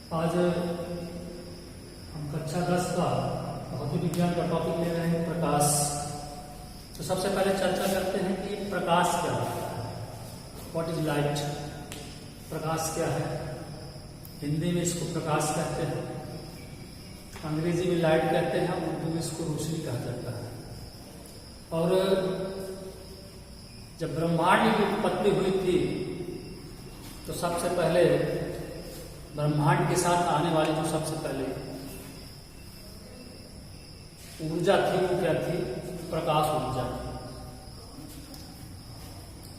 आज हम कक्षा 10 का भौतिक विज्ञान का टॉपिक ले रहे हैं प्रकाश। तो सबसे पहले चर्चा करते हैं कि प्रकाश क्या होता है। What is light? प्रकाश क्या है? हिंदी में इसको प्रकाश कहते हैं, अंग्रेजी में लाइट कहते हैं, उर्दू में इसको रोशनी कहा जाता है। और जब ब्रह्मांड की उत्पत्ति हुई थी तो सबसे पहले ब्रह्मांड के साथ आने वाली जो सबसे पहले ऊर्जा थी वो क्या थी? प्रकाश ऊर्जा।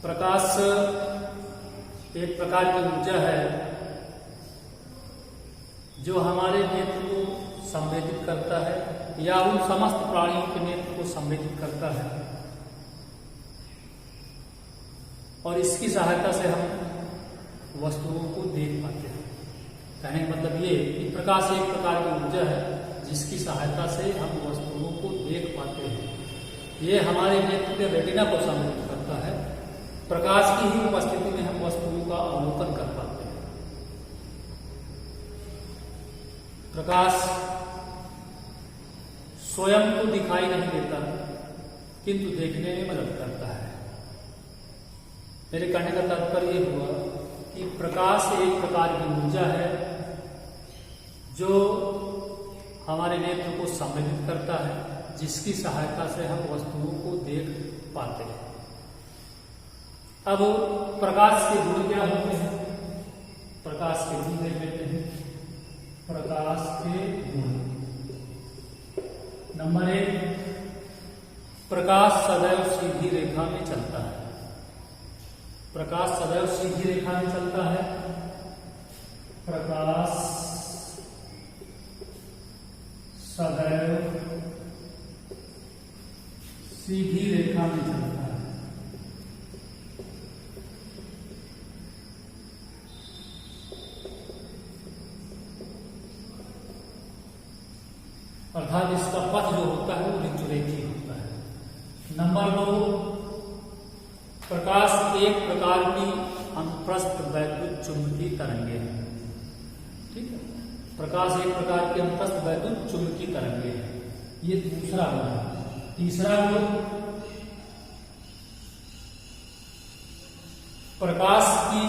प्रकाश एक प्रकार की ऊर्जा है जो हमारे नेत्र को संवेदित करता है या उन समस्त प्राणियों के नेत्र को संवेदित करता है, और इसकी सहायता से हम वस्तुओं को देख पाते हैं। कहने का मतलब ये कि प्रकाश एक प्रकार की ऊर्जा है जिसकी सहायता से हम वस्तुओं को देख पाते हैं। ये हमारे नेत्र के रेटिना को संवेदित करता है। प्रकाश की ही उपस्थिति में हम वस्तुओं का अवलोकन कर पाते हैं। प्रकाश स्वयं को दिखाई नहीं देता किंतु देखने में मदद करता है। मेरे कहने का तात्पर्य यह हुआ कि प्रकाश एक प्रकार की ऊर्जा है जो हमारे नेत्र को संवेदित करता है, जिसकी सहायता से हम वस्तुओं को देख पाते हैं। अब प्रकाश के गुण क्या होते हैं? प्रकाश के गुण देख लेते हैं। प्रकाश के गुण नंबर 1, प्रकाश सदैव सीधी रेखा में चलता है। प्रकाश सदैव सीधी रेखा में चलता है। प्रकाश सदैव सीधी रेखा में चलता है। अर्थात इसका पथ जो होता है वो ऋतुरेखी होता है। नंबर 2, प्रकाश एक प्रकार की अनुप्रस्थ वैद्युत चुंबकीय तरंगे हैं। ठीक है, प्रकाश एक प्रकार की अनुप्रस्थ वैद्युत चुंबकीय तरंगे हैं। ये दूसरा गुण है। तीसरा गुण, प्रकाश की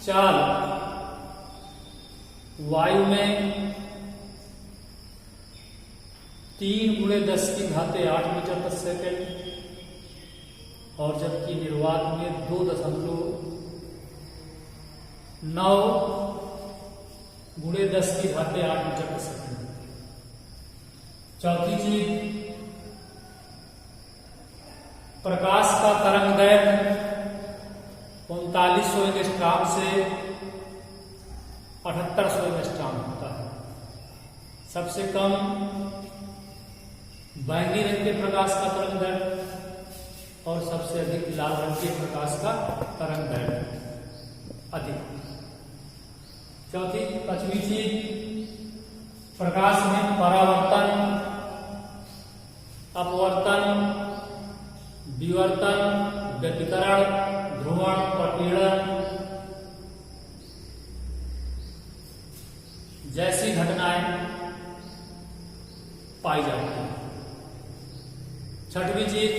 चाल वायु में 3×10⁸ मीटर प्रति सेकेंड और जबकि निर्वात में 2.9×10⁸ मीटर प्रति सेकेंड। चौथी चीज, प्रकाश का तरंग दैर्घ्य 3900 एंगस्ट्रॉम से 7800 एंगस्ट्रॉम होता है। सबसे कम बैंगनी रंग के प्रकाश का तरंग दैर्घ्य और सबसे अधिक लाल रंग के प्रकाश का तरंग दैर्घ्य अधिक। पांचवी चीज, प्रकाश में परावर्तन, अपवर्तन, विवर्तन, व्यतिकरण, ध्रुवण, प्रकीर्णन जैसी घटनाएं पाई जाती हैं। छठवीं चीज,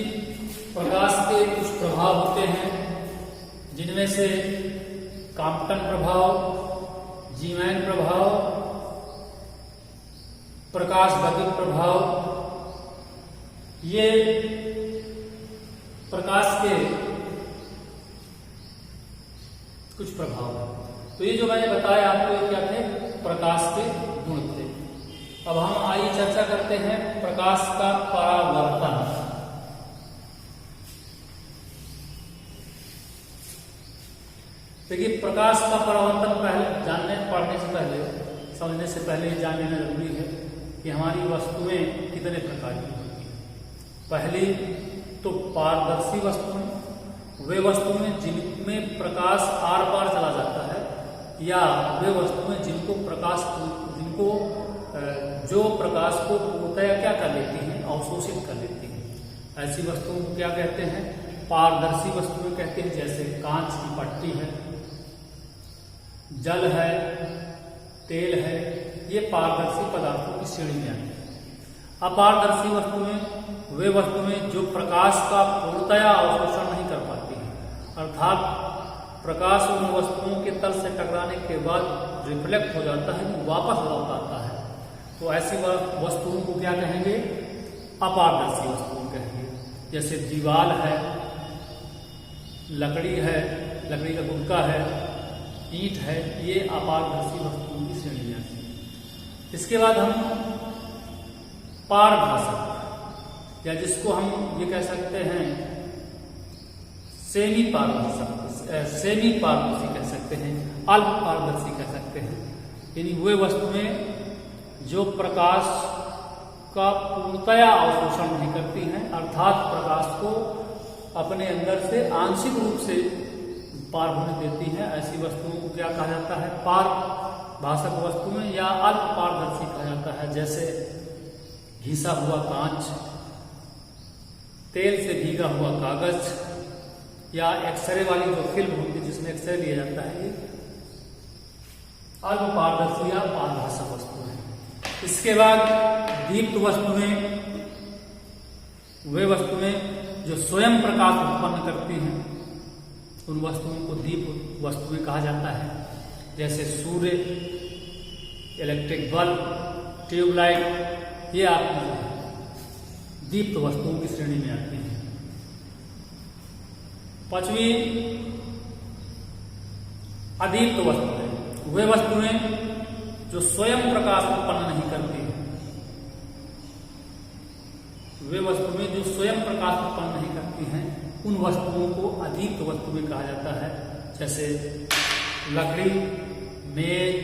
प्रकाश के कुछ प्रभाव होते हैं जिनमें से काम्पटन प्रभाव, जीवैन प्रभाव, प्रकाश गतिक प्रभाव, ये प्रकाश के कुछ प्रभाव हैं। तो ये जो मैंने बताया आपको ये क्या थे? प्रकाश के गुण थे। अब हम आइए चर्चा करते हैं प्रकाश का परावर्तन। देखिए, प्रकाश का परावर्तन पहले पढ़ने से पहले, समझने से पहले ये जान लेना जरूरी है कि हमारी वस्तुएं कितने प्रकार की होती हैं। पहली तो पारदर्शी वस्तुएं, वे वस्तुएं जिनमें प्रकाश आर पार चला जाता है, या वे वस्तुएं जिनको जो प्रकाश को पूर्णतः क्या कर लेती हैं? अवशोषित कर लेती हैं। ऐसी वस्तुओं को क्या कहते हैं? पारदर्शी वस्तुएं कहते हैं। जैसे कांच की पट्टी है, जल है, तेल है, ये पारदर्शी पदार्थों की श्रेणी में आते हैं। अपारदर्शी वस्तुएं वे वस्तुएं जो प्रकाश का पूर्णतया अवशोषण नहीं कर पाती हैं, अर्थात प्रकाश उन वस्तुओं के तल से टकराने के बाद रिफ्लेक्ट हो जाता है, वो वापस लौट आता है। तो ऐसी वस्तुओं को क्या कहेंगे? अपारदर्शी वस्तुओं कहेंगे। जैसे दीवार है, लकड़ी है, लकड़ी का गुटका है, ईंट है, ये अपारदर्शी वस्तुओं की श्रेणी में आती है। इसके बाद हम पारभाषक, या जिसको हम ये कह सकते हैं सेमी पारदर्शी कह सकते हैं, अल्प पारदर्शी कह सकते हैं। यानी वे वस्तुएं जो प्रकाश का पूर्णतया अवशोषण नहीं करती हैं, अर्थात प्रकाश को अपने अंदर से आंशिक रूप से पार होने देती हैं, ऐसी वस्तुओं को क्या कहा जाता है? पारभाषक वस्तुएं या अल्प पारदर्शी कहा जाता है। जैसे घिसा हुआ कांच, तेल से भीगा हुआ कागज, या एक्सरे वाली जो फिल्म होती है जिसमें एक्सरे लिया जाता है, ये अल्प पारदर्शी या पारभाषक वस्तु है। इसके बाद दीप्त वस्तुएं वे वस्तुएं जो स्वयं प्रकाश उत्पन्न करती हैं, उन वस्तुओं को दीप्त वस्तुएं कहा जाता है। जैसे सूर्य, इलेक्ट्रिक बल्ब, ट्यूबलाइट, ये आपकी दीप्त वस्तुओं की श्रेणी में आती हैं। पांचवी अदीप्त वस्तुएं वे वस्तुएं जो स्वयं प्रकाश उत्पन्न नहीं करती हैं, वे वस्तुएं जो स्वयं प्रकाश उत्पन्न नहीं करती हैं, उन वस्तुओं को अदीप्त वस्तुएं कहा जाता है। जैसे लकड़ी, मेज,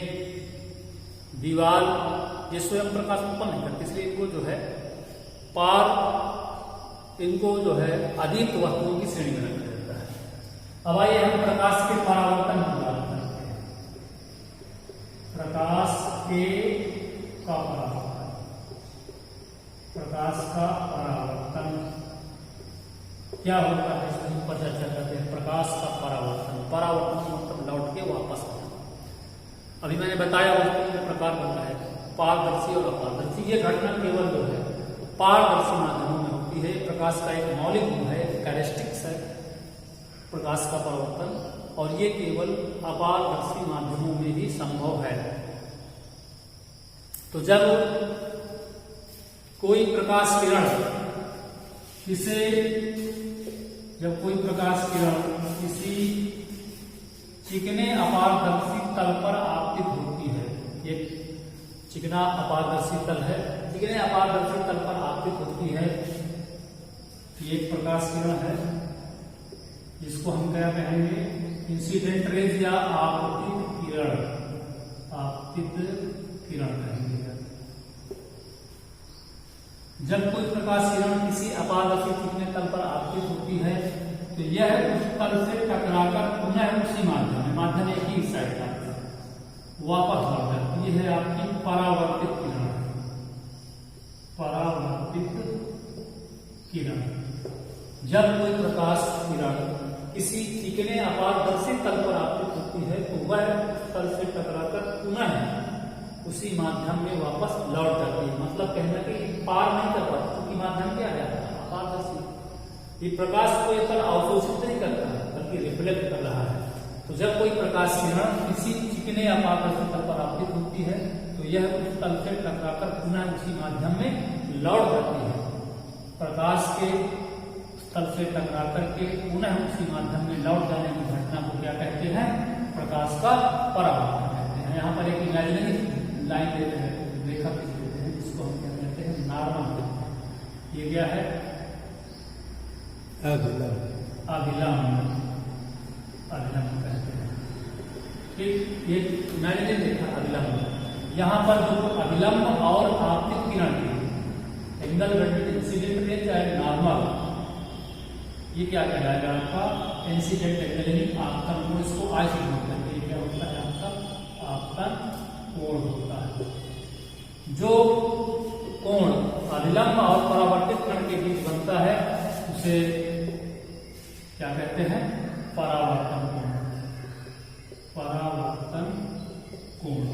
दीवार, ये स्वयं प्रकाश उत्पन्न नहीं करती, इसलिए इनको जो है इनको जो है अदीप्त वस्तुओं की श्रेणी में रखा जाता है। अब आइए हम प्रकाश के परावर्तन की बात करते हैं। प्रकाश का परावर्तन क्या होता है, इसमें हम चर्चा करते हैं। प्रकाश का परावर्तन मतलब लौट के वापस आना। अभी मैंने बताया वस्तु के प्रकार होता है पारदर्शी और अपारदर्शी। ये घटना केवल जो है पारदर्शी माध्यमों में होती है। प्रकाश का एक मौलिक गुण है, कैरेक्टरिस्टिक्स है प्रकाश का परावर्तन, और ये केवल अपारदर्शी माध्यमों में ही संभव है। तो जब कोई प्रकाश किरण किसी चिकने अपारदर्शी तल पर आपतित होती है, ये चिकना अपारदर्शी तल है, चिकने अपारदर्शी तल पर आपतित होती है, ये एक प्रकाश किरण है जिसको हम क्या कहेंगे? इंसिडेंट रेज या आपतित किरण कहेंगे। जब कोई प्रकाश किरण किसी अपारदर्शी चिकने तल पर आपतित होती है तो यह उस तल से टकराकर पुनः उसी माध्यम एक ही साइड का वापस लौट जाती है। यह है आपकी परावर्तित किरण। जब कोई प्रकाश किरण किसी चिकने अपारदर्शी तल पर आपतित होती है तो वह तल से टकराकर पुनः उसी माध्यम में वापस लौट जाती है। मतलब कहना कि पार नहीं कर पाती, क्योंकि माध्यम क्या है? अपारदर्शी। ये प्रकाश को ये तल अवशोषित नहीं करता है बल्कि रिफ्लेक्ट कर रहा है। तो जब कोई प्रकाश किरण किसी चिकने अपारदर्शी तल पर आपतित होती है तो यह उस तल से टकराकर पुनः उसी माध्यम में लौट जाती है। प्रकाश के तल से टकराकर के पुनः उसी माध्यम में लौट जाने की घटना को क्या कहते हैं? प्रकाश का परावर्तन कहते हैं। यहाँ पर एक इमेजिनरी लाइन देते हैं, रेखा खींच देते हैं, जिसको हम क्या कहते हैं? नॉर्मल। ये क्या है? अभिलंब कहते हैं। ठीक, ये इमेजिनरी रेखा अभिलंब। यहाँ पर जो अभिलंब और आपतित किरण की angle between incident range and normal, ये क्या कहलाएगा? आपका इंसिडेंट एंगल, यानी आपतन कोण। इसको आई से नोट करते हैं। क्या होता है? आपका आपतन कोण होता है। जो कोण अभिलंब और परावर्तित कण के बीच बनता है उसे क्या कहते हैं? परावर्तन कोण।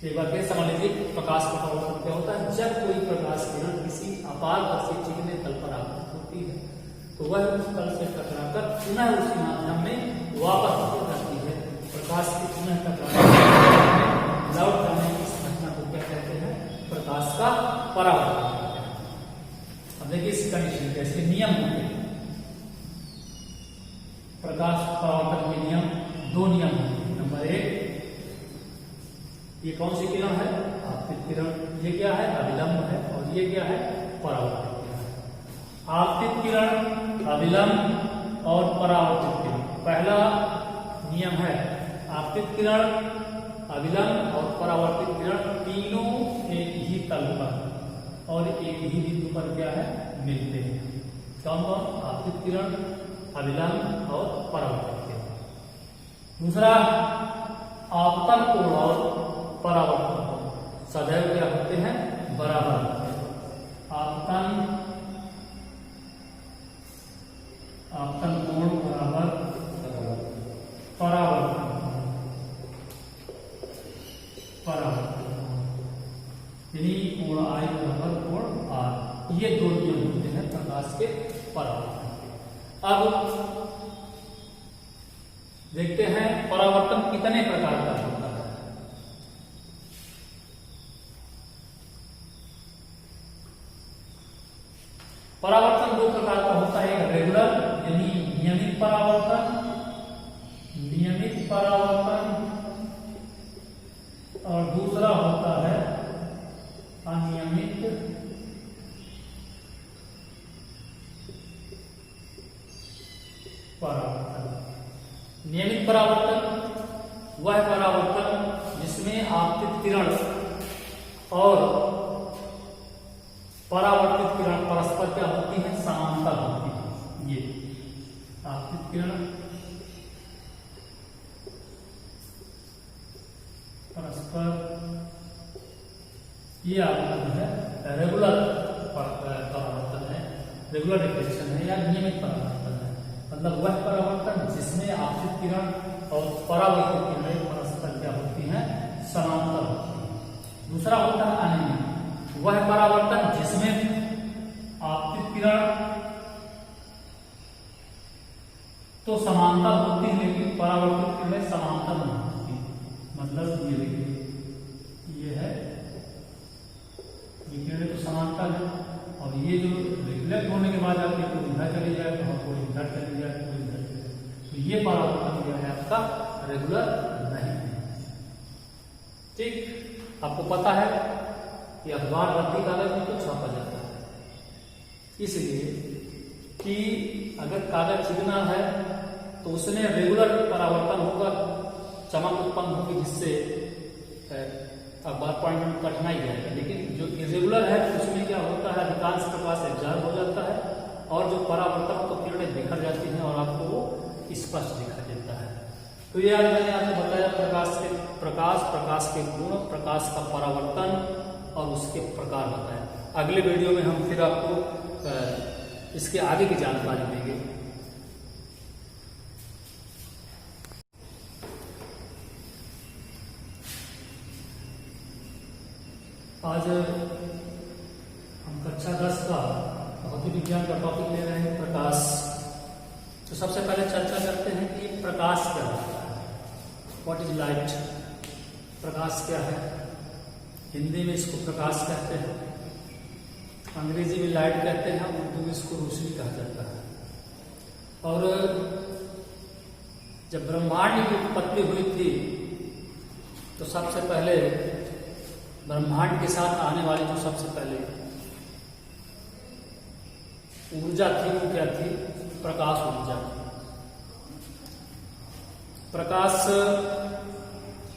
एक बार फिर समझ लीजिए प्रकाश का परावर्तन क्या होता है। जब कोई प्रकाश किरण किसी अपारदर्शी चिकने तल पर आपतित होती है तो वह उस तल से टकराकर पुनः उसी माध्यम में वापस जाती है। प्रकाश की पुनः टकराकर लौट जाने की इस घटना को क्या कहते हैं? प्रकाश का परावर्तन कहते हैं। अब देखिए इस कंडीशन के इसके नियम होते हैं। प्रकाश परावर्तन के नियम, दो नियम होते हैं। नंबर एक, ये कौन सी किरण है? आपतित किरण। ये क्या है? अभिलंब है। और ये क्या है? परावर्तित किरण। आपतित किरण, अभिलंब और परावर्तित किरण। पहला नियम है आपतित किरण, अभिलंब और परावर्तित किरण तीनों एक ही तल पर और एक ही बिंदु पर क्या है? मिलते हैं। कौन कौन? आपतित किरण, अभिलंब और परावर्तित किरण। दूसरा, आपतन कोण और परावर्तन कोण सदैव क्या होते हैं? बराबर होते हैं। आपतन कोण बराबर परावर्तन यानी कोण आई बराबर कोण आर। ये दो नियम होते हैं प्रकाश के परावर्तन के। अब देखते हैं परावर्तन कितने प्रकार का होता है। परावर्तन दो प्रकार का होता है। एक रेगुलर यानी नियमित परावर्तन, और दूसरा होता है अनियमित परावर्तन। नियमित परावर्तन वह परावर्तन जिसमें आपतित किरण और परावर्तित किरण परस्पर क्या होती है? समांतर होती है। ये आपतित किरण परस्पर, ये आपका जो है रेगुलर परावर्तन है, रेगुलर रिफ्लेक्शन है या नियमित परावर्तन है। मतलब वह परावर्तन जिसमें आपतित किरण और परावर्तित किरण परस्पर क्या होती हैं? समांतर होती है। दूसरा होता है अनियमित, वह परावर्तन जिसमें आपतित किरण तो समांतर होती है लेकिन परावर्तित किरणें समांतर नहीं होती। मतलब ये देखिए, ये है, ये किरणें तो समांतर है और ये जो रिफ्लेक्ट होने के बाद आपकी कोई इधर चली जाए और कोई इधर चली जाए, कोई इधर चली जाए, तो ये परावर्तन जो है आपका रेगुलर नहीं है। ठीक, आपको पता है कि अखबार रद्दी कागज में तो छापा जाता है, इसलिए कि अगर कागज चिकना है तो उसमें रेगुलर परावर्तन होगा, चमक उत्पन्न होगी, जिससे अखबार पढ़ने में कठिनाई जाएगी। लेकिन जो इरेगुलर है उसमें क्या होता है? अधिकांश प्रकाश एब्जॉर्ब हो जाता है और जो परावर्तन तो किरणें बिखर जाती हैं और आपको वो स्पष्ट दिखाई देता है। तो ये आज मैंने आपको बताया प्रकाश के गुण, प्रकाश का परावर्तन और उसके प्रकार बताए। अगले वीडियो में हम फिर आपको इसके आगे की जानकारी देंगे। आज हम कक्षा 10 का भौतिक विज्ञान का टॉपिक ले रहे हैं, प्रकाश। तो सबसे पहले चर्चा करते हैं कि प्रकाश क्या होता है। What is light? प्रकाश क्या है? हिंदी में इसको प्रकाश कहते हैं, अंग्रेजी में लाइट कहते हैं, उर्दू में इसको रोशनी कहा जाता है। और जब ब्रह्मांड की उत्पत्ति हुई थी तो सबसे पहले ब्रह्मांड के साथ आने वाली जो सबसे पहले ऊर्जा थी वो क्या थी? प्रकाश ऊर्जा। प्रकाश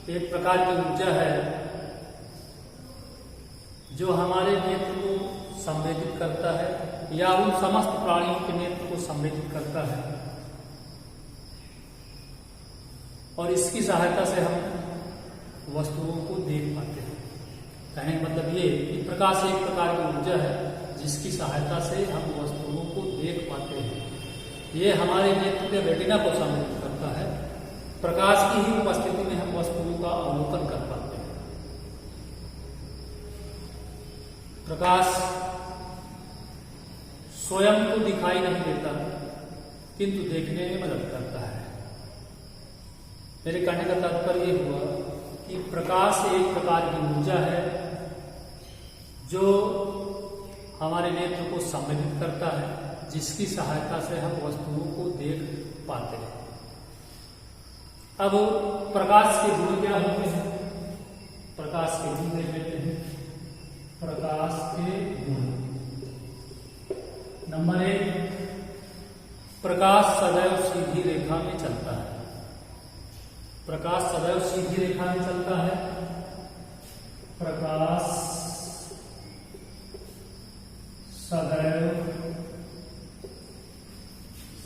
एक प्रकार की ऊर्जा है जो हमारे नेत्र को संवेदित करता है या उन समस्त प्राणियों के नेत्र को संवेदित करता है, और इसकी सहायता से हम वस्तुओं को देख पाते हैं। कहने का मतलब ये कि प्रकाश एक प्रकार की ऊर्जा है जिसकी सहायता से हम वस्तुओं को देख पाते हैं। ये हमारे नेत्र के रेटिना को संवेदित करता है। प्रकाश की ही उपस्थिति में हम वस्तुओं का अवलोकन कर पाते हैं। प्रकाश स्वयं तो दिखाई नहीं देता, किंतु देखने में मदद करता है। मेरे कहने का तात्पर्य यह हुआ कि प्रकाश एक प्रकार की ऊर्जा है जो हमारे नेत्र को सम्मिलित करता है, जिसकी सहायता से हम वस्तुओं को देख पाते हैं। अब प्रकाश के गुण क्या होते हैं? प्रकाश के गुण देख लेते हैं। प्रकाश के गुण नंबर 1, प्रकाश सदैव सीधी रेखा में चलता है। प्रकाश सदैव सीधी रेखा में चलता है। प्रकाश सदैव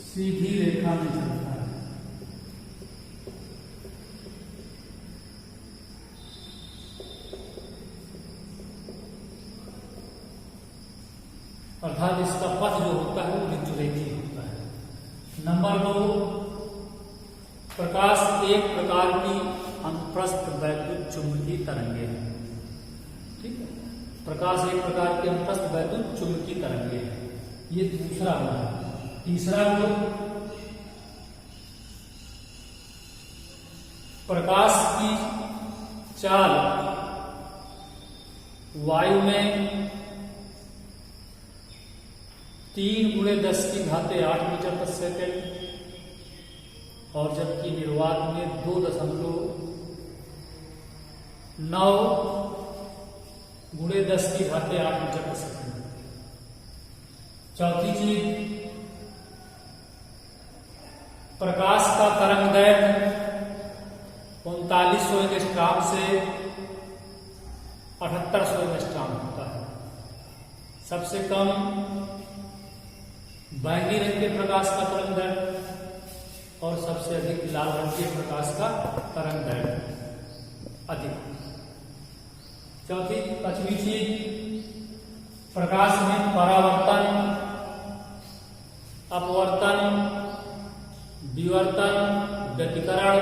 सीधी रेखा में चलता है। अर्थात इसका पथ जो होता है वो विद्युतरेखीय होता है। नंबर 2, प्रकाश एक प्रकार की अनुप्रस्थ वैद्युत चुंबकीय तरंगे हैं। ठीक है, प्रकाश एक प्रकार की अनुप्रस्थ वैद्युत चुंबकीय तरंगे हैं। ये दूसरा गुण है। तीसरा गुण, प्रकाश की चाल वायु में 3×10⁸ मीटर प्रति सेकेंड और जबकि निर्वात में 2.9×10⁸ मीटर प्रति सेकेंड। चौथी चीज, प्रकाश का तरंग दैर्घ्य 3900 एंगस्ट्रॉम से 7800 एंगस्ट्रॉम होता है। सबसे कम बैंगनी रंग के प्रकाश का तरंग दैर्घ्य और सबसे अधिक लाल रंग के प्रकाश का तरंग दैर्घ्य अधिक। पांचवी चीज, प्रकाश में परावर्तन, अपवर्तन, विवर्तन, व्यतिकरण,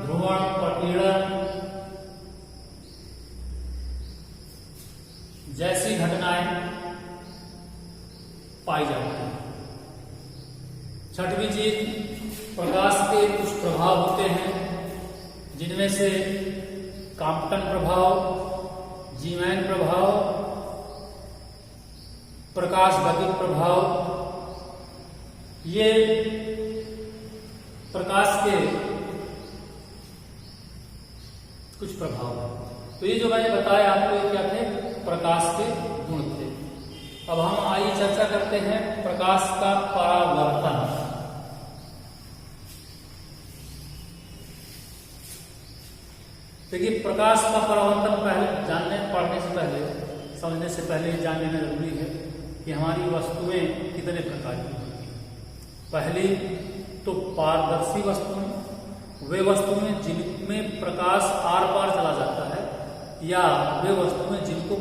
ध्रुवण, प्रकीर्णन जैसी घटनाएं पाई जाती हैं। छठवीं चीज, प्रकाश के कुछ प्रभाव होते हैं जिनमें से काम्पटन प्रभाव, जीवैन प्रभाव, प्रकाश गतिज प्रभाव, ये प्रकाश के कुछ प्रभाव हैं। तो ये जो मैंने बताया आपको, ये क्या थे? प्रकाश के गुण थे। अब हम आइए चर्चा करते हैं प्रकाश का परावर्तन। देखिए, प्रकाश का परावर्तन पहले पढ़ने से पहले, समझने से पहले जान लेना जरूरी है कि हमारी वस्तुएं कितने प्रकार की होती हैं। पहली तो पारदर्शी वस्तुएं, वे वस्तुएं जिनमें प्रकाश आर पार चला जाता है, या वे वस्तुएं जिनको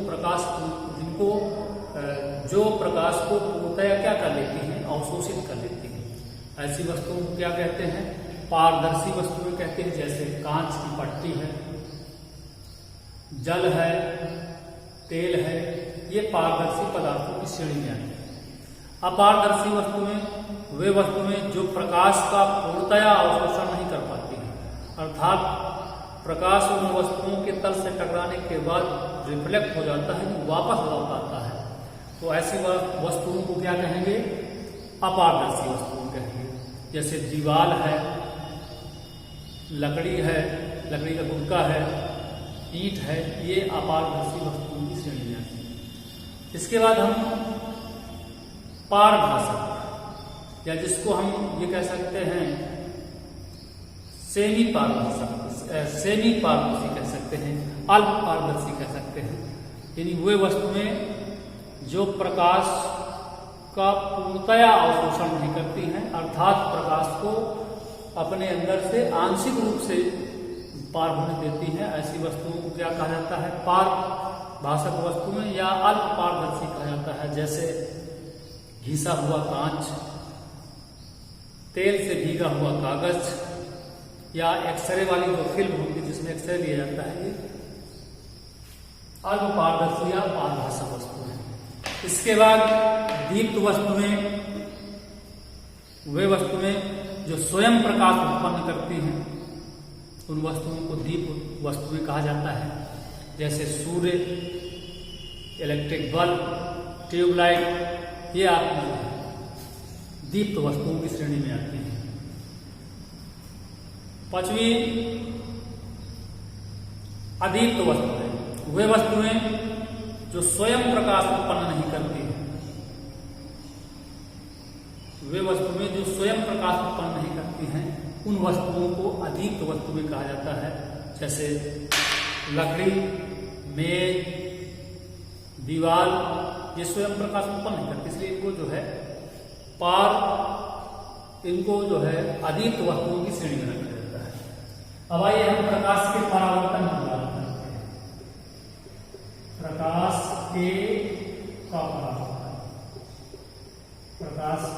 जो प्रकाश को पूर्णतः क्या कर लेती हैं? अवशोषित कर लेती हैं। ऐसी वस्तुओं को क्या कहते हैं? पारदर्शी वस्तुएं कहते हैं। जैसे कांच की पट्टी है, जल है, तेल है, ये पारदर्शी पदार्थों की श्रेणी में आती है। अपारदर्शी वस्तुएं वे वस्तुएं जो प्रकाश का पूर्णतया अवशोषण नहीं कर पाती हैं, अर्थात प्रकाश उन वस्तुओं के तल से टकराने के बाद रिफ्लेक्ट हो जाता है, वापस लौट आता है। तो ऐसी वस्तुओं को क्या कहेंगे? अपारदर्शी वस्तुओं कहेंगे। जैसे दीवार है, लकड़ी है, लकड़ी का गुटका है, ईंट है, ये अपारदर्शी वस्तुओं की श्रेणी में आती है। इसके बाद हम पारभाषक, या जिसको हम ये कह सकते हैं सेमी पारदर्शी कह सकते हैं, अल्प पारदर्शी कह सकते हैं। यानी वे वस्तुएं जो प्रकाश का पूर्णतया अवशोषण नहीं करती हैं, अर्थात प्रकाश को अपने अंदर से आंशिक रूप से पार होने देती हैं। ऐसी वस्तुओं को क्या कहा जाता है? पारभाषक वस्तुएं या अल्प पारदर्शी कहा जाता है। जैसे घिसा हुआ कांच, तेल से भीगा हुआ कागज, या एक्सरे वाली जो फिल्म होती है जिसमें एक्सरे लिया जाता है, अल्प पारदर्शी या पारभाषक वस्तुएं। इसके बाद दीप्त वस्तुएं, वे वस्तुएं जो स्वयं प्रकाश उत्पन्न करती हैं, उन वस्तुओं को दीप्त वस्तुएं कहा जाता है। जैसे सूर्य, इलेक्ट्रिक बल्ब, ट्यूबलाइट, ये आपकी जो है दीप्त वस्तुओं की श्रेणी में आती है। पांचवी, अदीप्त वस्तुएं, वे वस्तुएं जो स्वयं प्रकाश उत्पन्न नहीं करती हैं, वे वस्तुएं जो स्वयं प्रकाश उत्पन्न नहीं करती हैं, उन वस्तुओं को अदीप्त वस्तुएं कहा जाता है। जैसे लकड़ी, मेज, दीवार, ये स्वयं प्रकाश उत्पन्न नहीं करती, इसलिए इनको जो है इनको जो है अदीप्त वस्तुओं की श्रेणी में रखा जाता है। अब आइए हम प्रकाश के परावर्तन की बात करते हैं। प्रकाश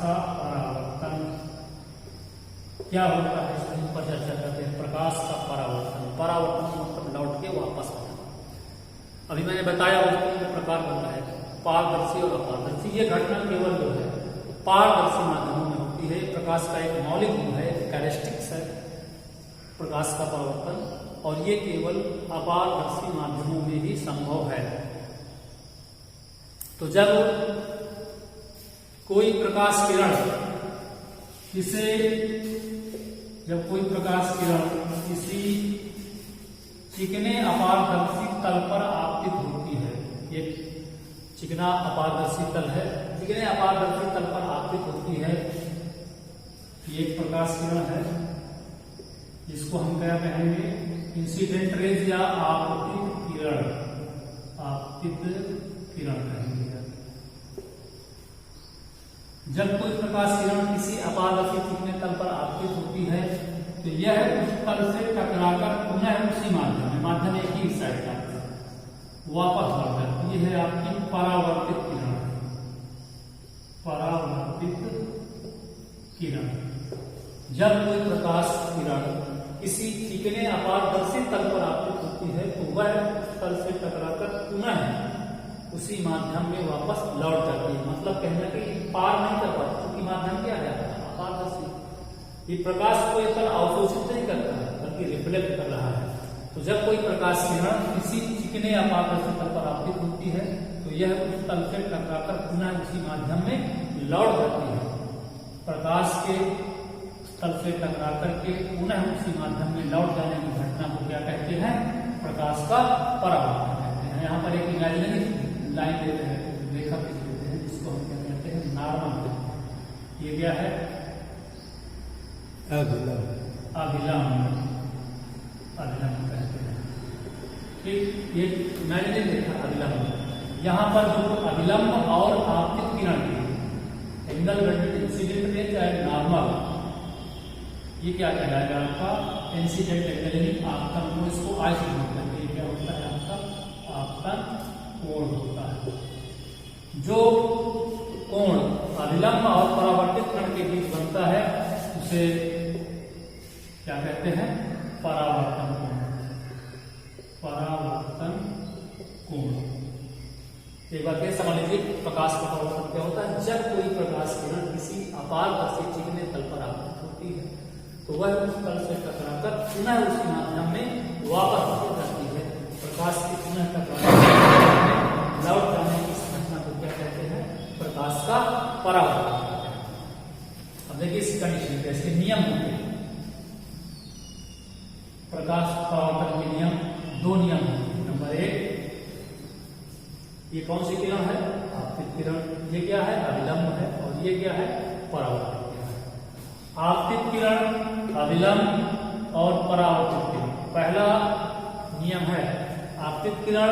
का परावर्तन क्या होता है, इस पर चर्चा करते हैं। प्रकाश का परावर्तन मतलब लौट के वापस आना। अभी मैंने बताया वस्तुओं के प्रकार होता है पारदर्शी और अपारदर्शी। ये घटना केवल जो है पारदर्शी माध्यमों में होती है। प्रकाश का एक मौलिक गुण है, कैरेक्टरिस्टिक्स है प्रकाश का परावर्तन, और ये केवल अपारदर्शी माध्यमों में ही संभव है। तो जब कोई प्रकाश किसी चिकने अपारदर्शी तल पर आपतित होती है, ये चिकना अपारदर्शी तल है, चिकने अपारदर्शी तल पर आपतित होती है, ये एक प्रकाश किरण है, जिसको हम क्या कहेंगे, इंसिडेंट रेज या आपतित किरण कहेंगे। जब कोई प्रकाश किरण किसी अपारदर्शी चिकने तल पर आपतित होती है, तो यह उस तल से टकराकर पुनः उसी माध्यम एक ही साइड का वापस लौट जाती है। आपकी परावर्तित किरण। जब कोई प्रकाश किरण किसी चिकने अपारदर्शी तल पर आपतित होती है, तो वह उस तल से टकराकर पुनः उसी माध्यम में वापस लौट जाती है। मतलब कहना कि पार नहीं कर पाती, क्योंकि माध्यम क्या है, अपारदर्शी। ये प्रकाश को एक तल अवशोषित नहीं करता है, बल्कि रिफ्लेक्ट कर रहा है। तो जब कोई प्रकाश किरण किसी चिकने अपारदर्शी तल पर आपतित होती है, तो यह उस तल से टकराकर पुनः उसी माध्यम में लौट जाती है। प्रकाश के तल से टकराकर के पुनः उसी माध्यम में लौट जाने की घटना को क्या कहते हैं, प्रकाश का परावर्तन कहते हैं। यहाँ पर एक इमेजिनरी लाइन देते हैं, लेखक देते हैं, जिसको हम क्या कहते हैं, नॉर्मल। ये क्या है, अभिलंब कहते हैं। ठीक, ये इमेजिनरी देखा अभिलंब। यहाँ पर जो अभिलंब और आपतित किरण की angle gravity incident range and normal, ये क्या कहलाएगा आपका इंसिडेंट एंगल, यानी आपतन कोण। इसको आई से नोट करके क्या होता है, आपका आपतन कोण होता है। जो कोण अभिलंब और परावर्तित किरण के बीच बनता है, उसे क्या कहते हैं, परावर्तन कोण। एक बार फिर समझ लीजिए, प्रकाश का परावर्तन क्या होता है। जब कोई प्रकाश किरण किसी अपारदर्शी चिकने तल पर आपतित होती है, तो वह उस तल से टकराकर पुनः उसी माध्यम में वापस लौट जाती है। प्रकाश की पुनः टकराने लौट जाने की इस घटना को क्या कहते हैं, प्रकाश का परावर्तन कहते हैं। अब देखिए इस कंडीशन के इसके नियम होते हैं। प्रकाश परावर्तन के नियम, दो नियम हैं। नंबर एक, ये कौन सी किरण है, आपतित किरण। ये क्या है, अभिलंब है, और ये क्या है, परावर्तित किरण। आपतित किरण, अभिलंब और परावर्तित किरण। पहला नियम है, आपतित किरण,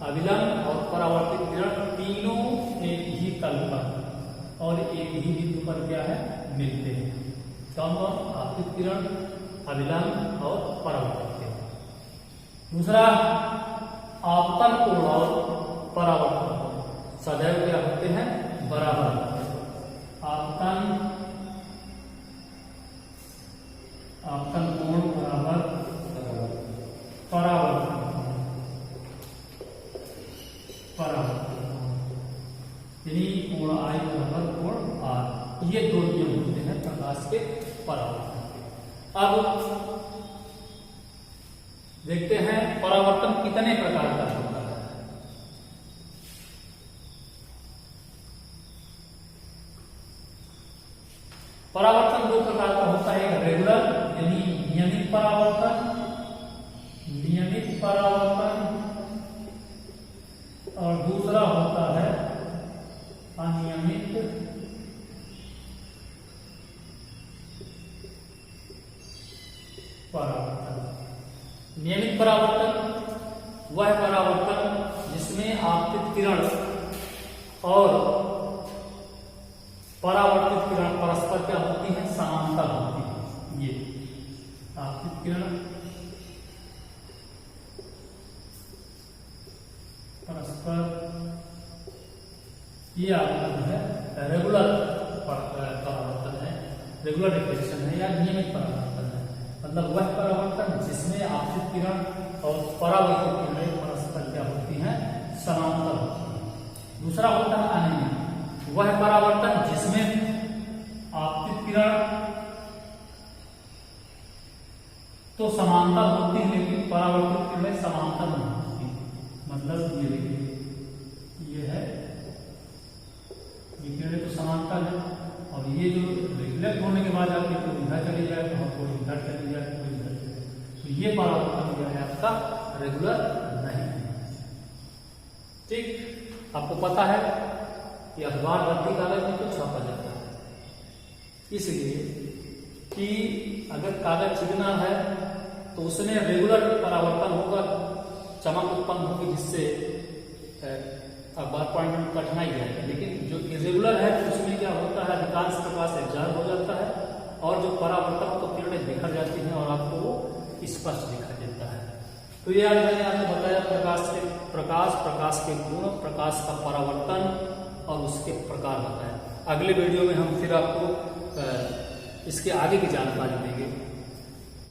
अभिलंब और परावर्तित किरण तीनों एक ही तल पर और एक ही बिंदु पर क्या है, मिलते हैं। कौन कौन, आपतित किरण, अभिलंब और परावर्तित किरण। दूसरा, आपतन कोण और परावर्तन कोण सदैव क्या होते हैं, बराबर। आपतन कोण बराबर परावर्तन। प्रकाश के परावर्तन के। अब देखते हैं परावर्तन कितने प्रकार का होता है। परावर्तन दो प्रकार का होता है, एक रेगुलर यानी नियमित परावर्तन, और दूसरा होता है अनियमित परावर्तन। नियमित परावर्तन वह परावर्तन जिसमें आपतित किरण और परावर्तित किरण परस्पर क्या होती है, समांतर होती है। ये आपतित किरण परस्पर, ये आपका जो है रेगुलर परावर्तन है, रेगुलर रिफ्लेक्शन है या नियमित परावर्तन है। मतलब वह परावर्तन जिसमें आपतित किरण और परावर्तित किरणें परस्पर क्या होती हैं, समांतर होती है। दूसरा होता है अनियमित, वह परावर्तन जिसमें आपतित किरण तो समांतर होती है लेकिन परावर्तित किरणें समांतर नहीं होती। मतलब ये देखिए, ये है, ये किरणें तो समांतर है और ये जो रिफ्लेक्ट होने के बाद आपकी कोई इधर चली जाए तो कोई इधर चली जाए, कोई इधर चली जाए, तो ये परावर्तन जो है आपका रेगुलर नहीं है। ठीक, आपको पता है कि अखबार रद्दी कागज में तो छापा जाता है, इसलिए कि अगर कागज चिकना है तो उसमें रेगुलर परावर्तन होगा, चमक उत्पन्न होगी, जिससे अखबार पढ़ने में कठिनाई है। लेकिन जो इरेगुलर है तो उसमें क्या होता है, अधिकांश प्रकाश एब्जॉर्ब हो जाता है और जो परावर्तन तो किरणें बिखर जाती हैं और आपको वो स्पष्ट दिखाई देता है। तो ये आज मैंने आपको बताया प्रकाश के गुण, प्रकाश का परावर्तन और उसके प्रकार बताए। अगले वीडियो में हम फिर आपको इसके आगे की जानकारी देंगे।